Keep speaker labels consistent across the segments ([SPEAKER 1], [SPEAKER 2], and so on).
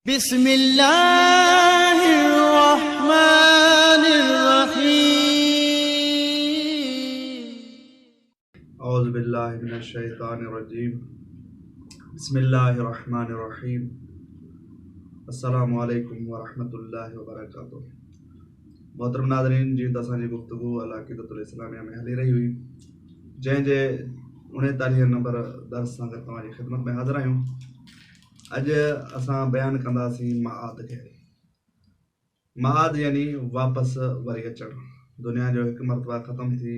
[SPEAKER 1] बिस्मिल्लाहिर्रहमानिर्रहीम। औज़ु बिल्लाहि मिनश्शैतानिर्रजीम। बिस्मिल्लाहिर्रहमानिर्रहीम। अस्सलामु अलैकुम व रहमतुल्लाहि व बरकातुहू। मोहतरम नाज़रीन, जी असांजी गुफ्तगू अल अक़ीदतुल इस्लामिया में हली रही हुई, जंहिंजे 39 नंबर दर्स सां गॾु तव्हांजी ख़िदमत में हाज़िर आहियूं। अॼु असां बयानु कंदासीं मआद खे। मआद यानी वापसि वरी अचणु। दुनिया जो हिकु मरतबा ख़तमु थी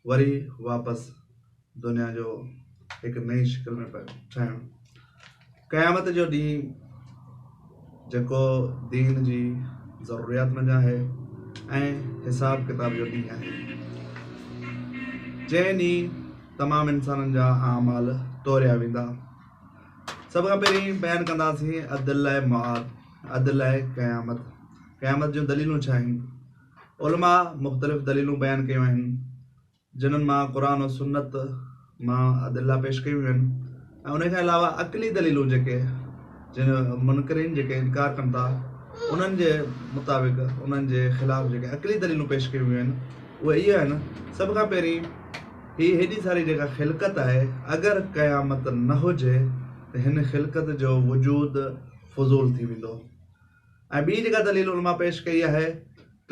[SPEAKER 1] वरी वापसि दुनिया जो हिकु नई शिकिल में ठहणु। क़यामत जो ॾींहुं जेको दीन जी ज़रूरियात मंझि आहे ऐं हिसाब किताब जो ॾींहुं आहे, जंहिं ॾींहुं तमामु इंसाननि जा आमाल तोरिया वेंदा। सभ खां पहिरीं बयानु कंदासीं अदल मआद, अदल क़यामत। क़यामत जूं दलीलूं छा आहिनि? उलमा मुख़्तलिफ़ दलीलूं बयानु कयूं आहिनि, जिन्हनि मां क़ुरान और सुन्नत मां अदिला पेश कयूं आहिनि, ऐं उन खां अलावा अक़ली दलीलूं जेके जिन मुनकरीन जेके इनकार कनि था, उन्हनि जे मुताबिक़ उन्हनि जे ख़िलाफ़ जेके अक़ली दलीलूं पेश कयूं आहिनि उहे इहे आहिनि। सभ खां पहिरीं ही हेॾी सारी जेका ख़िलक़त आहे, अगरि क़यामत न हुजे त हिन ख़िलक़त जो वजूद फज़ूल थी वेंदो। ऐं ॿी जेका दलील उलमा पेश कई आहे त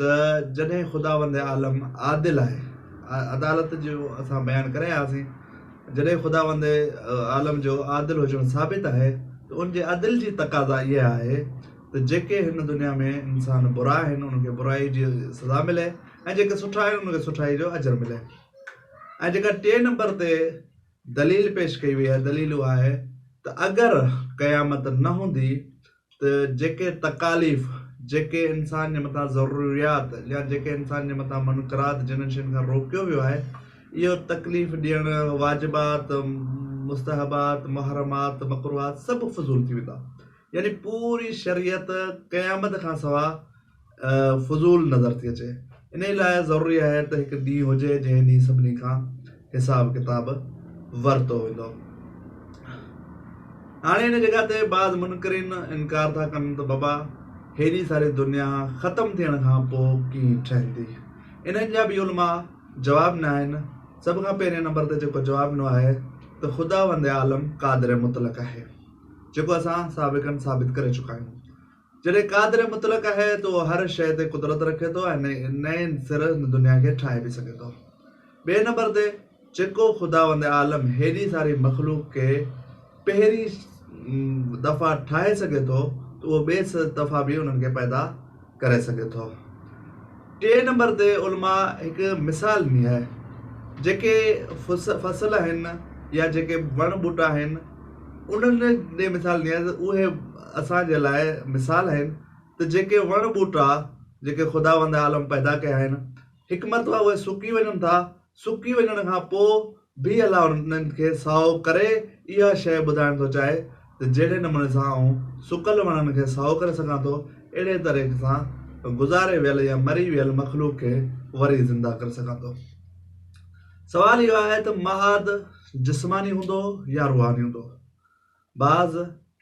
[SPEAKER 1] जॾहिं ख़ुदावंद आलम आदिल आहे, अदालत जो असां बयानु करे आयासीं, जॾहिं ख़ुदावंद आलम जो आदिल हुजणु साबित आहे त उनजे अदिल जी तक़ाज़ा इहा आहे त जेके हिन दुनिया में इंसान बुरा आहिनि उनखे बुराई जी सज़ा मिले ऐं जेके सुठा आहिनि उनखे सुठाई जो अजर मिले। ऐं जेका 3 नंबर ते दलील पेश कई वई आहे, दलील उहा आहे त अगरि क़यामत न हूंदी त जेके तकालीफ़, जेके इंसान जे मथां ज़रूरियात या जेके इंसान जे मथां मुनकरात जिन्हनि शयुनि खां रोकियो वियो आहे, इहो तकलीफ़ ॾियणु, वाजिबात, मुस्तहबात, मुहरमात, मकरूहात सभु फज़ूल थी वेंदा। यानी पूरी शरीयत क़यामत खां सवाइ फज़ूल नज़र थी अचे। इन लाइ ज़रूरी आहे त हिकु ॾींहुं हुजे जंहिं ॾींहुं सभिनी खां हिसाब किताब वरितो वेंदो। हाणे हिन जॻह ते बाज़ मुनकरीन इनकार था कनि त बाबा हेॾी सारी दुनिया ख़तमु थियण खां पोइ कीअं ठहंदी? इन्हनि जा बि उलमा जवाब न आहिनि। सभ खां पहिरें नंबर ते जेको जवाबु ॾिनो आहे त ख़ुदावंद आलम क़ादिर मुतलक़ आहे, जेको असां साबिक़नि साबित करे चुका आहियूं। जॾहिं क़ादिर मुतलक़ आहे त उहो हर शइ ते कुदरत रखे थो ऐं नए सिर दुनिया खे ठाहे बि सघे थो। ॿिए नंबर ते जेको ख़ुदावंद आलम हेॾी सारी मख़लूक़ खे पहिरीं दफ़ा ठाहे सघे थो त उहो ॿिए दफ़ा बि उन्हनि खे पैदा करे सघे थो। 3 नंबर ते उलमा हिकु मिसाल ॾिनी आहे। जेके फसल आहिनि या जेके वण ॿूटा आहिनि उन्हनि ॾे मिसाल ॾिनी आहे त उहे असांजे लाइ मिसाल आहिनि त जेके वण ॿूटा जेके ख़ुदावंद आलम पैदा कया आहिनि, हिकु मरतबा उहे सुकी वञनि था, सुकी वञण खां पोइ बि अलाह उन्हनि खे साओ करे इहा शइ ॿुधाइण थो चाहे त जहिड़े नमूने सां आऊं सुकल वणनि खे साओ करे सघां थो, अहिड़े तरीक़े सां गुज़ारे वियल या मरी वियल मख़लूक़ खे वरी ज़िंदा करे सघां थो। सवाल इहो आहे त मआद जिस्मानी हूंदो या रूहानी हूंदो? बाज़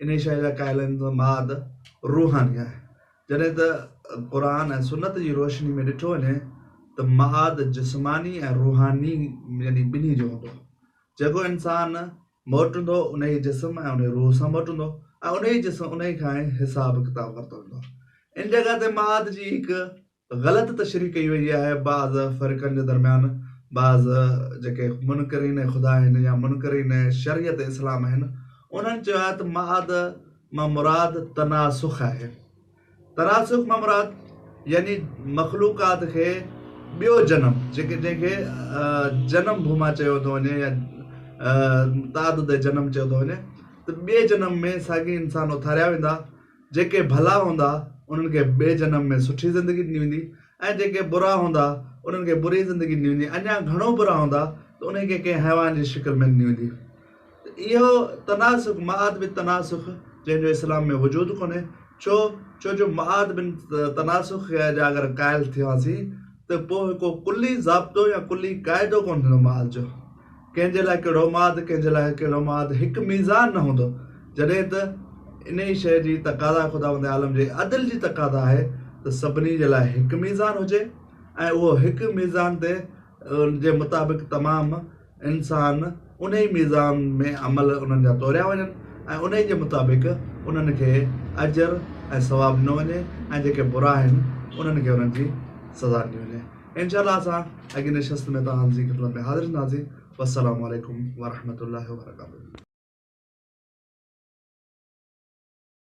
[SPEAKER 1] इन शइ जा क़ाइल आहिनि त मआद रूहानी आहे, जॾहिं त क़ुरान ऐं सुन्नत जी रोशनी में ॾिठो वञे त मआद जिस्मानी ऐं रूहानी यानी ॿिन्ही जो हूंदो। जेको इंसान मोटंदो उन ई जिस्म ऐं उन रूह सां मोटंदो ऐं उन ई जिस्म उन ई खां हिसाब किताब वरितो वेंदो। इन जॻह ते मआद जी हिकु ग़लति तशरीह कई वई आहे बाज़ फ़र्क़नि जे दरमियान। बाज़ जेके मुनकरीन ख़ुदा आहिनि या मुनकरीन शरीयत इस्लाम आहिनि, उन्हनि चयो आहे त मआद मां मुराद तनासुख आहे। तनासुख मां मुराद यानी मख़लूक़ात खे ॿियो जनम, जंहिंखे जनम भूमा चयो थो वञे या तादुद जनम चयो थो वञे, त ॿिए जनम में साॻी इंसान उथारिया वेंदा। जेके भला हूंदा उन्हनि खे ॿिए जनम में सुठी ज़िंदगी ॾिनी वेंदी ऐं जेके बुरा हूंदा उन्हनि खे बुरी ज़िंदगी ॾिनी वेंदी। अञा घणो बुरा हूंदा त उन्हनि खे कंहिं हैवान जी शिकिल में ॾिनी वेंदी। इहो तनासुख, मआद बिन तनासुख, जंहिंजो इस्लाम में वजूद कोन्हे। छो जो मआद बिन तनासुख जा अगरि क़ाइल थियासीं त पोइ हिकु कुल्ली ज़ाब्तो या कुल्ली क़ाइदो कोन थींदो मआद जो। कंहिंजे लाइ कहिड़ो मआद, कंहिंजे लाइ कहिड़ो मआद, हिकु मीज़ान न हूंदो। जॾहिं त इन ई शइ जी तक़ाज़ा ख़ुदावंद आलम जे अदल जी तक़ाज़ा आहे त सभिनी जे लाइ हिकु मीज़ान हुजे ऐं उहो हिकु मीज़ान ते जे मुताबिक़ तमामु इंसान उन ई मीज़ान में अमल उन्हनि जा तोरिया वञनि ऐं उन ई जे मुताबिक़ उन्हनि खे अजर ऐं सवाबु न वञे ऐं जेके बुरा आहिनि उन्हनि खे उन्हनि जी सज़ा ॾिनी वञे। इंशाअल्लाह असां अॻिए नशस्त में तव्हां जी ख़िदमत में हाज़िर थींदासीं। वस्सलामु अलैकुम वरहमतुल्लाहि वबरकातुहू।